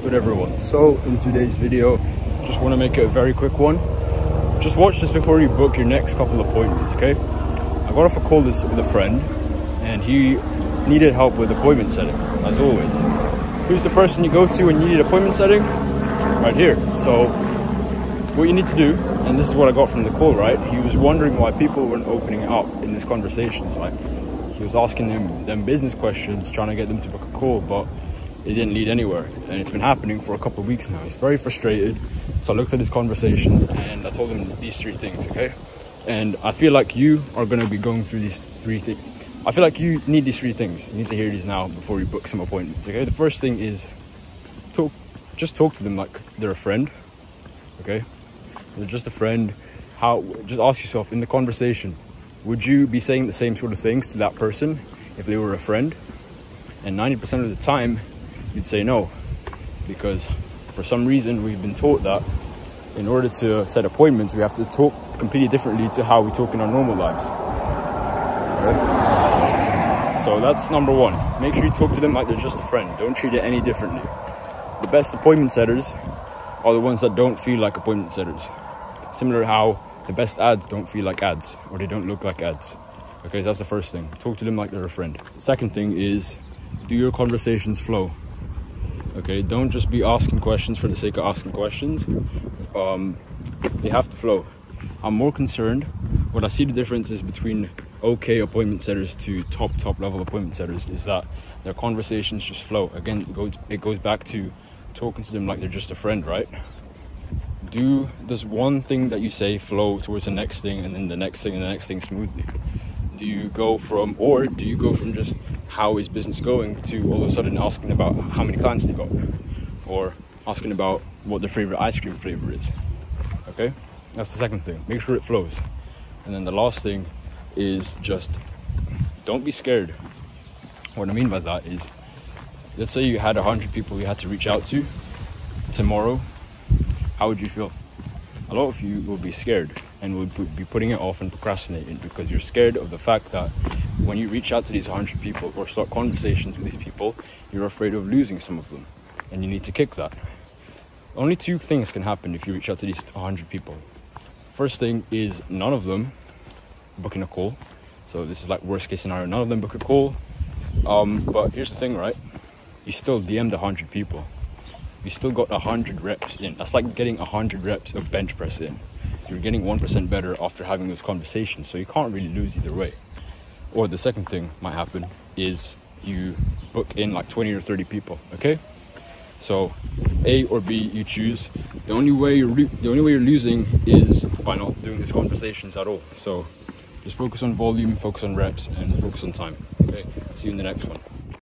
good, everyone? So in today's video, just want to make it a very quick one. Just watch this before you book your next couple appointments, okay? I got off a call with a friend and he needed help with appointment setting, as always. Who's the person you go to when you need appointment setting? Right here. So what you need to do, and this is what I got from the call, right? He was wondering why people weren't opening up in these conversations. Like, he was asking them business questions, trying to get them to book a call, but it didn't lead anywhere. And it's been happening for a couple of weeks now. He's very frustrated. So I looked at his conversations and I told him these 3 things, okay? And I feel like you are going to be going through these 3 things. I feel like you need these 3 things. You need to hear these now before you book some appointments, okay? The first thing is just talk to them like they're a friend, okay? They're just a friend. Just ask yourself in the conversation, would you be saying the same sort of things to that person if they were a friend? And 90% of the time, you'd say no, because for some reason we've been taught that in order to set appointments, we have to talk completely differently to how we talk in our normal lives. Okay? So that's number 1. Make sure you talk to them like they're just a friend. Don't treat it any differently. The best appointment setters are the ones that don't feel like appointment setters. Similar to how the best ads don't feel like ads, or they don't look like ads. Okay, so that's the first thing. Talk to them like they're a friend. The second thing is, do your conversations flow? Okay, don't just be asking questions for the sake of asking questions. They have to flow. I'm more concerned, what I see the difference is between okay appointment setters to top level appointment setters is that their conversations just flow. Again, it goes back to talking to them like they're just a friend, right? Does one thing that you say flow towards the next thing, and then the next thing and the next thing smoothly? Do you go from just how is business going to all of a sudden asking about how many clients they got, or asking about what their favorite ice cream flavor is? Okay, that's the second thing. Make sure it flows. And then the last thing is just don't be scared. What I mean by that is, let's say you had 100 people you had to reach out to tomorrow. How would you feel? A lot of you will be scared and will be putting it off and procrastinating because you're scared of the fact that when you reach out to these 100 people or start conversations with these people, you're afraid of losing some of them, and you need to kick that. Only 2 things can happen if you reach out to these 100 people. First thing is none of them booking a call. So this is like worst case scenario, none of them book a call. But here's the thing, right? You still DM'd 100 people. You still got 100 reps in. That's like getting 100 reps of bench press in. You're getting 1% better after having those conversations, so you can't really lose either way. Or the second thing might happen is you book in like 20 or 30 people, okay? So A or B, you choose. The only way you're losing is by not doing these conversations at all. So just focus on volume, focus on reps, and focus on time. Okay, see you in the next one.